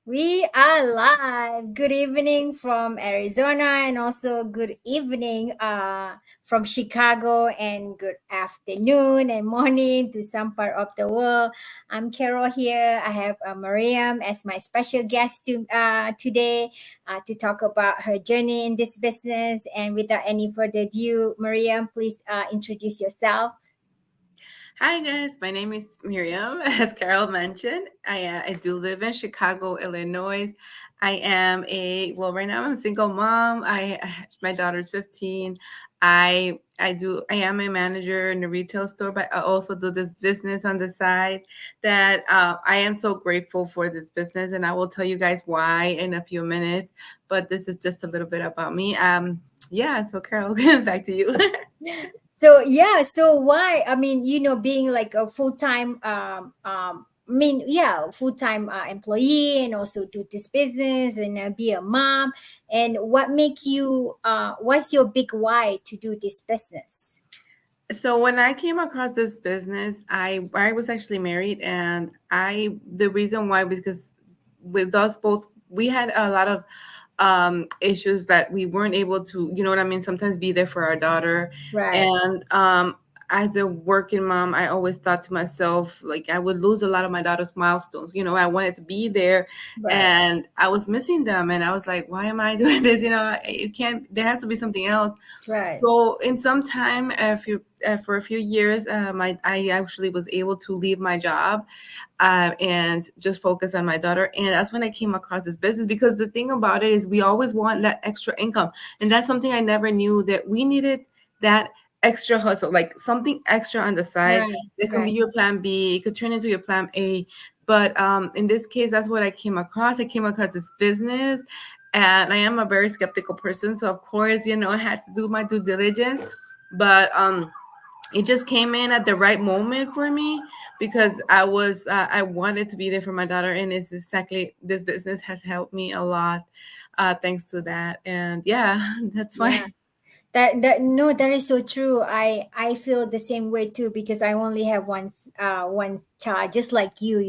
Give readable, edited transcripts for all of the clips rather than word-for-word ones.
We are live. Good evening from Arizona, and also good evening from Chicago, and good afternoon and morning to some part of the world. I'm Carol here. I have Miriam as my special guest today to talk about her journey in this business. And without any further ado, Miriam, please introduce yourself. Hi guys, my name is Miriam. As Carol mentioned, I do live in Chicago, Illinois. I am right now I'm a single mom. My daughter's 15. I am a manager in a retail store, but I also do this business on the side that I am so grateful for this business, and I will tell you guys why in a few minutes. But this is just a little bit about me. Yeah. So Carol, back to you. So yeah, so why? I mean, being like a full time employee, and also do this business, and be a mom. And what make you? What's your big why to do this business? So when I came across this business, I was actually married, and I the reason why was because with us both we had a lot of issues that we weren't able to, you know what I mean, sometimes be there for our daughter. Right, And as a working mom, I always thought to myself, like, I would lose a lot of my daughter's milestones. I wanted to be there, right, and I was missing them, and I was like, why am I doing this? You can't, there has to be something else. right, So in some time, for a few years, I actually was able to leave my job and just focus on my daughter. And that's when I came across this business, because the thing about it is we always want that extra income, and that's something I never knew that we needed. That extra hustle, like something extra on the side. right, It can be right. your plan B. It could turn into your plan A. But in this case, that's what I came across. I came across this business, and I am a very skeptical person, so of course, I had to do my due diligence. But it just came in at the right moment for me, because I wanted to be there for my daughter, and it's exactly, this business has helped me a lot, thanks to that. And yeah, that's why. Yeah. That no, that is so true. I feel the same way too, because I only have one child, just like you.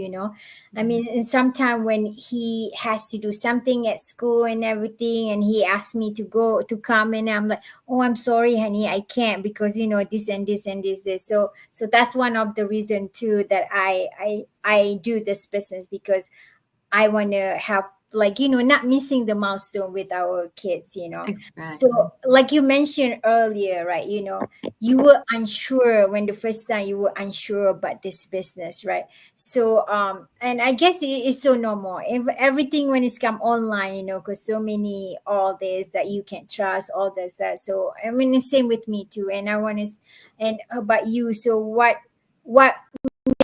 I mean, in some time when he has to do something at school and everything, and he asked me to go to come, and I'm like, oh, I'm sorry, honey, I can't, because this and this and this. So that's one of the reason too that I do this business, because I want to have, like, not missing the milestone with our kids. So, Exactly. like you mentioned earlier, right? You were unsure when the first time you were unsure about this business, right? So, and I guess it's so normal. Everything when it's come online, because so many all this that you can trust, all this. So, I mean, the same with me too. And I want to, and about you. So, what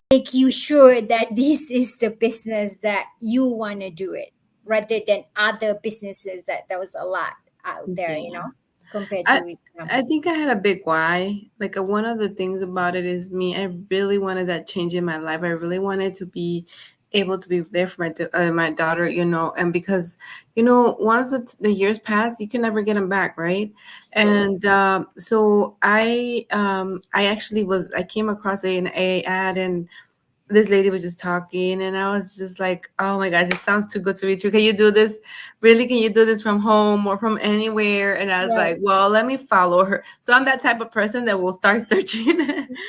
make you sure that this is the business that you want to do it, rather than other businesses that was a lot out there, Yeah. compared I to I think I had a big why. Like, one of the things about it is me. I really wanted that change in my life. I really wanted to be able to be there for my daughter. And because once the years pass, you can never get them back, right? true. And so I actually I came across a ad, and this lady was just talking, and I was just like, oh my gosh, it sounds too good to be true. Can you do this? Really? Can you do this from home or from anywhere? And I was Right, like, well, let me follow her. So I'm that type of person that will start searching.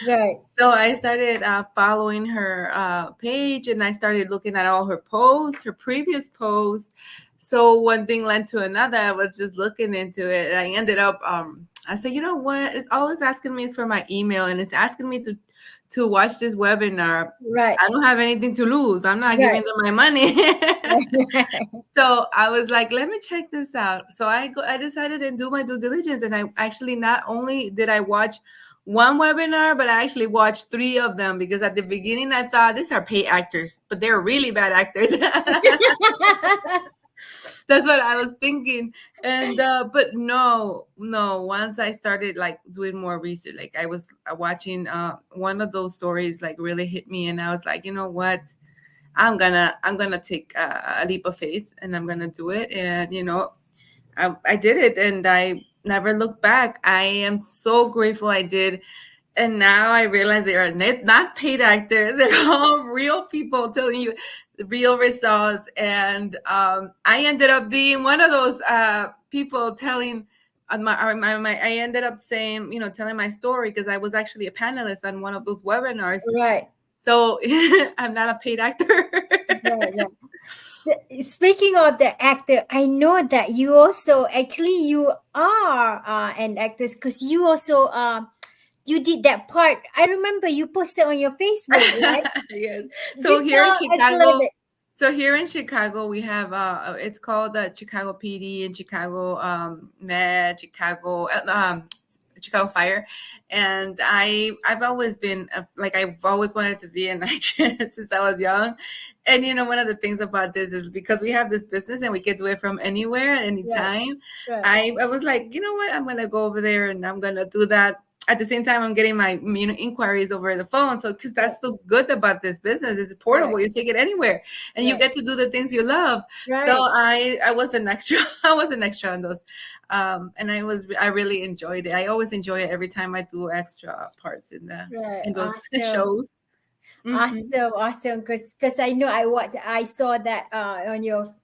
right, So I started following her page, and I started looking at all her posts, her previous posts. So one thing led to another. I was just looking into it, and I ended up. I said, you know what? It's all it's asking me is for my email, and it's asking me to watch this webinar. right, I don't have anything to lose. I'm not right, giving them my money. right. So I was like, let me check this out. So I decided to do my due diligence, and I actually, not only did I watch one webinar, but I actually watched three of them, because at the beginning I thought these are paid actors, but they're really bad actors. That's what I was thinking. And but no, no, once I started like doing more research, like I was watching one of those stories, like really hit me, and I was like, you know what? I'm gonna take a leap of faith, and I'm gonna do it. And I did it, and I never looked back. I am so grateful I did. And now I realize they are not paid actors. They're all real people telling you the real results. And I ended up being one of those people telling on I ended up saying, telling my story because I was actually a panelist on one of those webinars. Right. So I'm not a paid actor. Right. Right. Speaking of the actor, I know that you also actually you are an actress because you also you did that part. I remember you posted on your Facebook, right? Yes. So Just here in tell us a little Chicago, bit. we have it's called the Chicago PD and Chicago Med, Chicago Fire, and I've always been like I've always wanted to be an actress since I was young, and one of the things about this is because we have this business and we can do it from anywhere at any Right. time. Right. I was like, you know what, I'm gonna go over there and I'm gonna do that at the same time I'm getting my inquiries over the phone. So because Right. that's the good about this business, it's Right. portable, you take it anywhere and you Right. get to do the things you love. So Right. I was an extra. I was an extra on those, and I really enjoyed it. I always enjoy it every time I do extra parts Right. in those Awesome. shows. Hmm. Awesome, awesome. Because I know I saw that on your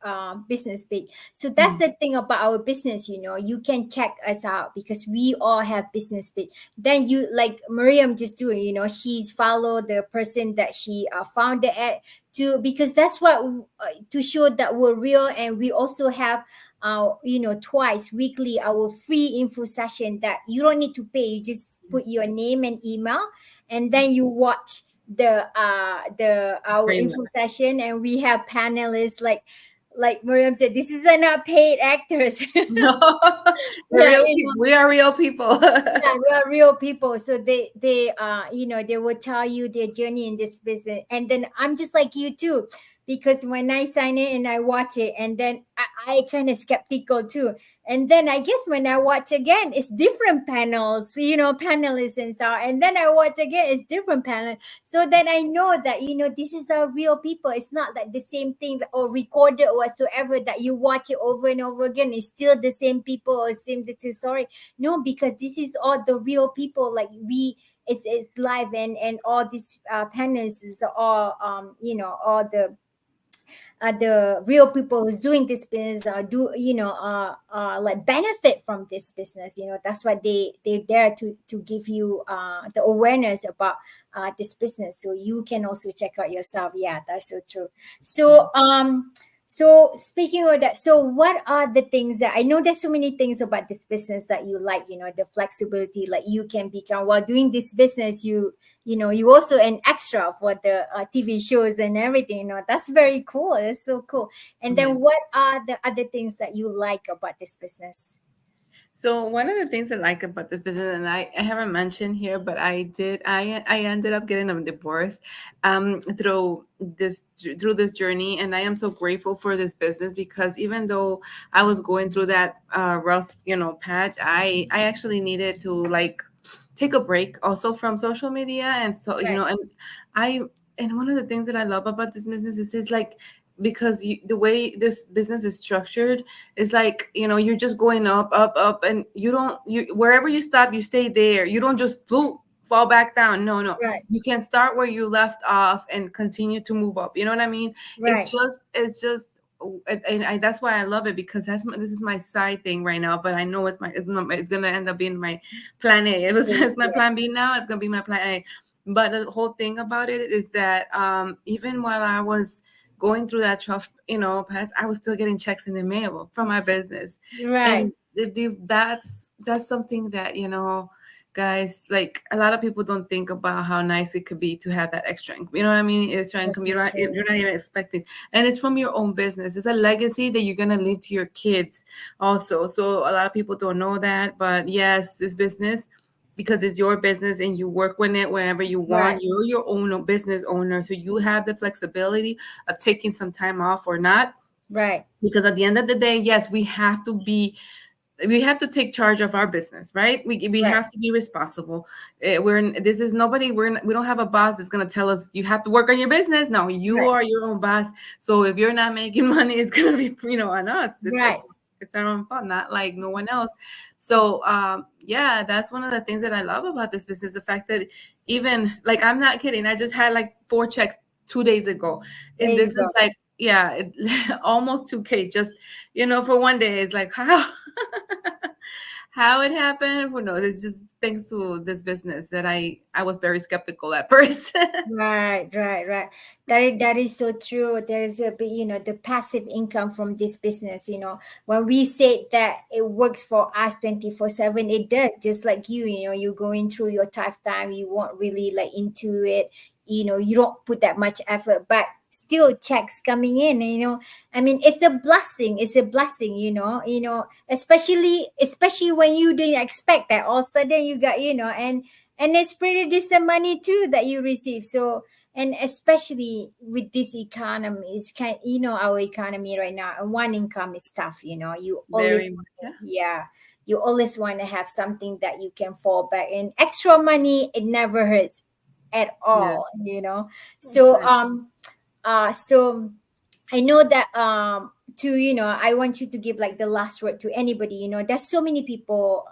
business page. So that's the thing about our business. You can check us out because we all have business page. Then you like Miriam just doing. She's follow the person that she founded at to because that's what to show that we're real, and we also have twice weekly our free info session that you don't need to pay. You just put your name and email, and then you watch the our Very info much. session, and we have panelists like Miriam said, this is not paid actors. No, the Yeah, real people. We are real people. yeah, we are real people. So they will tell you their journey in this business, and then I'm just like you too, because when I sign it and I watch it, and then I kind of skeptical too, and then I guess when I watch again, it's different panels, panelists and so, and then I watch again, it's different panel. So then I know that this is our real people. It's not like the same thing or recorded or whatsoever that you watch it over and over again. It's still the same people or same this is story. No, because this is all the real people. Like it's live, and all these panels is all all the real people who's doing this business do like benefit from this business. That's why they're there to give you the awareness about this business, so you can also check out yourself. Yeah, that's so true. So speaking of that, so what are the things that I know there's so many things about this business that you like, the flexibility, like you can become while doing this business, you also an extra for the TV shows and everything. That's very cool. That's so cool. And Yeah. then what are the other things that you like about this business? So one of the things I like about this business, and I haven't mentioned here, but I ended up getting a divorce through this journey, and I am so grateful for this business because even though I was going through that rough patch, I actually needed to like take a break also from social media, and so Right. I and one of the things that I love about this business is like because the way this business is structured is like you're just going up up up and you wherever you stop you stay there, you don't just fall back down. No, no, Right. you can start where you left off and continue to move up, you know what I mean? Right. It's just that's why I love it because this is my side thing right now, but I know it's gonna end up being my plan A. It's my plan Yes. B now, it's gonna be my plan A. But the whole thing about it is that even while I was going through that tough, past, I was still getting checks in the mail from my business, Right. and that's something that guys, like a lot of people don't think about how nice it could be to have that extra income. You know what I mean? Extra income. That's You're so not true. even expecting, and it's from your own business. It's a legacy that you're gonna leave to your kids, also. So a lot of people don't know that, but yes, this business, because it's your business and you work with it whenever you want. Right. You're your own business owner, so you have the flexibility of taking some time off or not. Right. Because at the end of the day, yes, we have to take charge of our business, right? We Right. have to be responsible. This is nobody. We don't have a boss that's gonna tell us you have to work on your business. No, you Right. are your own boss. So if you're not making money, it's gonna be on us. Right. It's our own fault, not like no one else. So yeah, that's one of the things that I love about this business. The fact that even like I'm not kidding. I just had like 4 checks 2 days ago, There and you this go. is like, yeah, almost 2K. Just for one day. It's like how how it happened. Who knows? It's just thanks to this business that I was very skeptical at first. Right, right, right. That is so true. There is a bit, the passive income from this business. When we say that it works for us 24/7, it does. Just like you're going through your tough time. You won't really like into it. You don't put that much effort, but still checks coming in. I mean, it's a blessing. It's a blessing. Especially when you didn't expect that. All of a sudden you got, and it's pretty decent money too that you receive. So, and especially with this economy, it's our economy right now, and one income is tough. You Very always much, yeah. yeah, you always want to have something that you can fall back in. Extra money, it never hurts at Yeah, all. So exactly. so I know that to I want you to give like the last word to anybody. There's so many people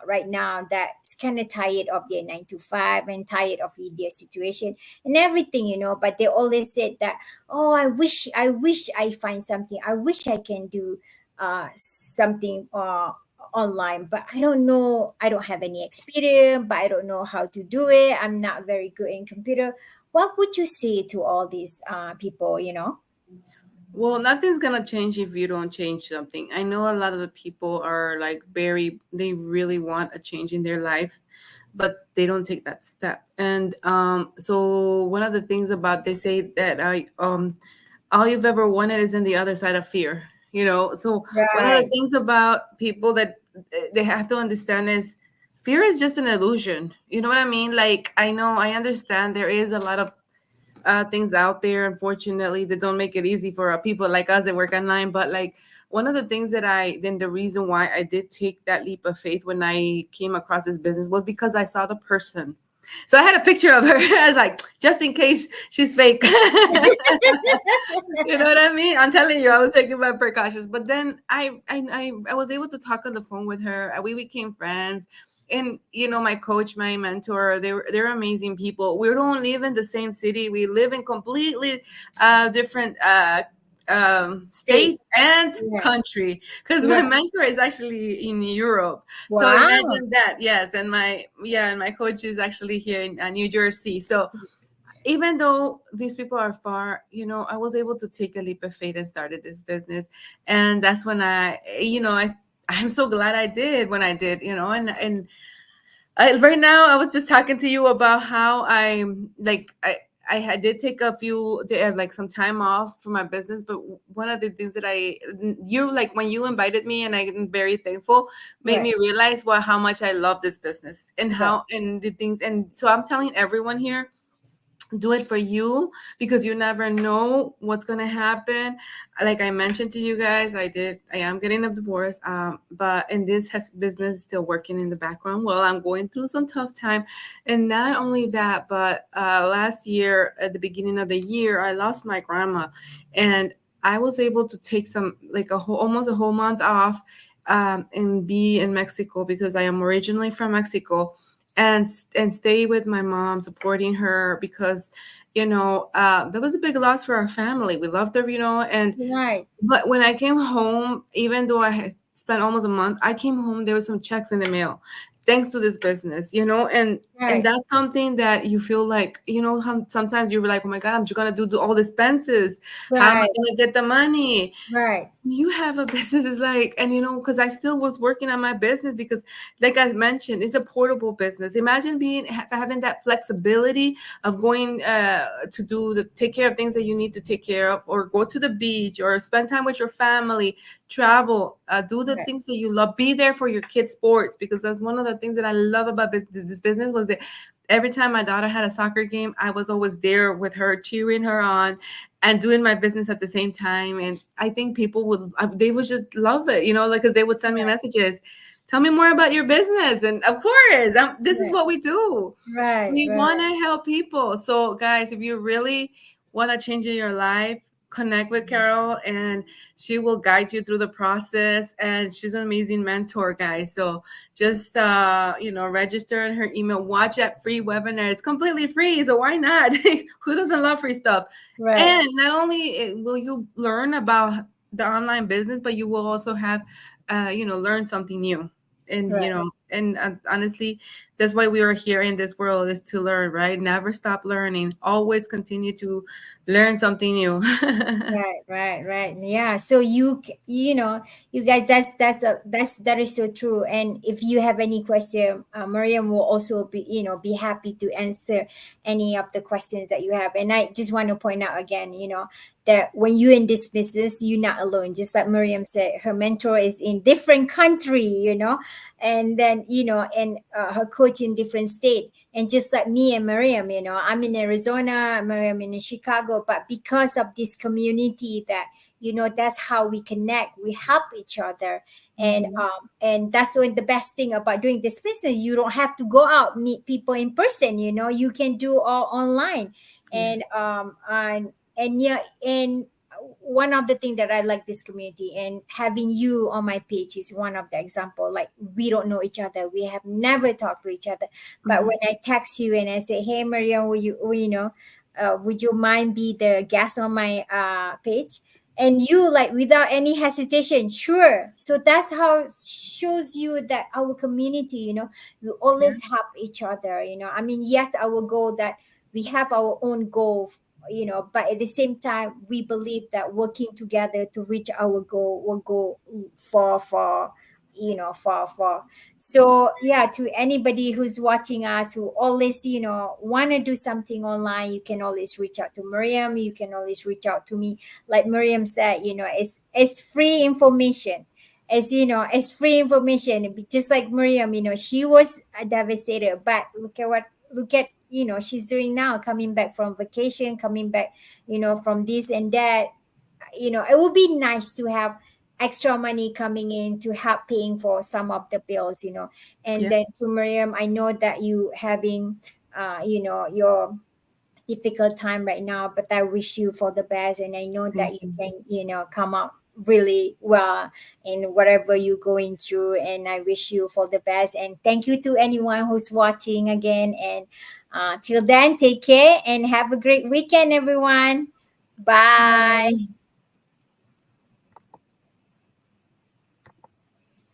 right now that's kind of tired of their 9 to 5 and tired of their situation and everything, but they always said that, oh, I wish I find something. I wish I can do something online, but I don't know. I don't have any experience, but I don't know how to do it. I'm not very good in computer. What would you say to all these people? Well, nothing's gonna change if you don't change something. I know a lot of the people are like they really want a change in their lives, but they don't take that step. And so one of the things about, they say that all you've ever wanted is in the other side of fear. So one of the Right. things about people that they have to understand is fear is just an illusion. You know what I mean? Like, I understand there is a lot of things out there, unfortunately, that don't make it easy for people like us that work online. But like, one of the things then the reason why I did take that leap of faith when I came across this business was because I saw the person. So I had a picture of her. I was like, just in case she's fake. You know what I mean? I'm telling you, I was taking my precautions. But then I was able to talk on the phone with her. We became friends. And my coach, my mentor, they're amazing people. We don't live in the same city. We live in completely different State. state and Yeah. country, because my Right. mentor is actually in Europe. So Wow. imagine that. Yes. And my coach is actually here in New Jersey. So even though these people are far, I was able to take a leap of faith and started this business. And that's when I'm so glad I did when I did, and right now I was just talking to you about how I did take a few like some time off for my business. But one of the things that you like, when you invited me, and I'm very thankful, made Right. me realize how much I love this business, and Right. how, and the things. And so I'm telling everyone here, do it for you, because you never know what's going to happen. Like I mentioned to you guys, I am getting a divorce, but in this has business still working in the background. Well, I'm going through some tough time. And not only that, but last year at the beginning of the year, I lost my grandma, and I was able to take some, like almost a whole month off, and be in Mexico, because I am originally from Mexico, and stay with my mom, supporting her, because that was a big loss for our family. We loved her, and Right. but when I came home, even though I had spent almost a month, I came home, there was some checks in the mail, thanks to this business, and Right. that's something that you feel like, how sometimes you're like, oh my God, I'm just gonna do all the expenses. How am I Right. gonna get the money? Right. You have a business, is like, and because I still was working on my business, because like I mentioned, it's a portable business. Imagine having that flexibility of going to take care of things that you need to take care of, or go to the beach, or spend time with your family, travel, do the Right. things that you love, be there for your kids' sports, because that's one of the things that I love about this business, was that every time my daughter had a soccer game, I was always there with her, cheering her on, and doing my business at the same time. And I think people they would just love it, like, because they would send me Right. messages, tell me more about your business. And of course, this is Right. what we do. Right. We want Right. to help people. So guys, if you really want to change in your life, connect with Carol, and she will guide you through the process. And she's an amazing mentor, guys. So just register in her email. Watch that free webinar. It's completely free, so why not? Who doesn't love free stuff? Right, And not only will you learn about the online business, but you will also have, learn something new. And right. honestly, that's why we are here in this world, is to learn, right? Never stop learning. Always continue to learn something new. Right, right, right. Yeah. So you guys, that is so true. And if you have any question, Mariam will also be happy to answer any of the questions that you have. And I just want to point out again, that when you're in this business, you're not alone. Just like Mariam said, her mentor is in different country, and then and her coach in different state. And just like me and Miriam, I'm in Arizona, Miriam in Chicago, but because of this community, that that's how we connect, we help each other. Mhm. And that's when the best thing about doing this business, you don't have to go out meet people in person, you can do all online. Yeah. And yeah, and one of the things that I like this community, and having you on my page is one of the example. Like, we don't know each other, we have never talked to each other, but Mhm. when I text you and I say, "Hey, Mariam, would you mind be the guest on my page?" And you, like, without any hesitation, sure. So that's how it shows you that our community, we Yeah. always help each other. I mean, yes, our goal that we have our own goal, but at the same time, we believe that working together to reach our goal will go for for. So yeah, to anybody who's watching us, who always want to do something online, you can always reach out to Miriam, you can always reach out to me. Like Miriam said, it's free information. It's free information. Just like Miriam, she was devastated, but look at she's doing now, coming back from vacation, coming back from this and that. It would be nice to have extra money coming in to help paying for some of the bills. And Yeah. then to Miriam, I know that you having your difficult time right now, but I wish you for the best, and I know that Thank you you. can come out really well in whatever you're going through. And I wish you for the best, and thank you to anyone who's watching again. And till then, take care and have a great weekend, everyone. Bye. Bye.